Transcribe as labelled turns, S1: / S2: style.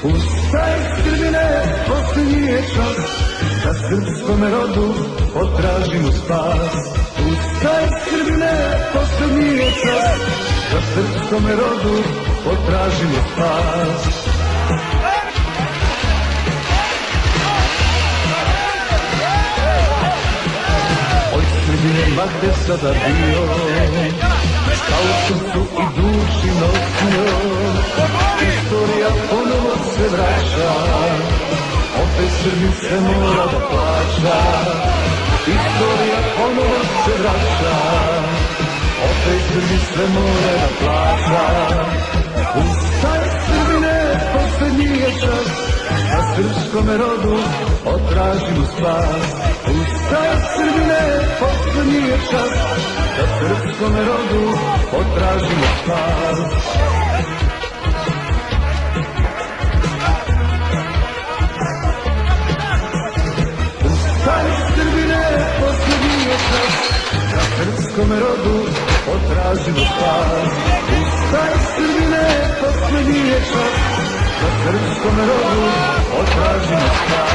S1: Ustaj Srbine, posljednji je čas, da srpskome rodu potražimo spas. Ustaj Srbine, posljednji je čas, da srpskome rodu potražimo spas. Oj Srbine, ma gde sada bio, šta u srcu i duši nosio, istorija ponovo se vraća, opet Srbin se mora da plaća. Istorija ponovo se vraća, opet Srbin se mora da plaća. Ustaj Srbine, posljednji je čas, da srpskome rodu potražimo spas. Ustaj Srbine, posljednji je čas, da srpskome rodu potražimo spas. Ustaj Srbine, posljednji je čas, da srpskome rodu potražimo spas. Ustaj Srbine, posljednji je čas, da srpskome rodu potražimo spas.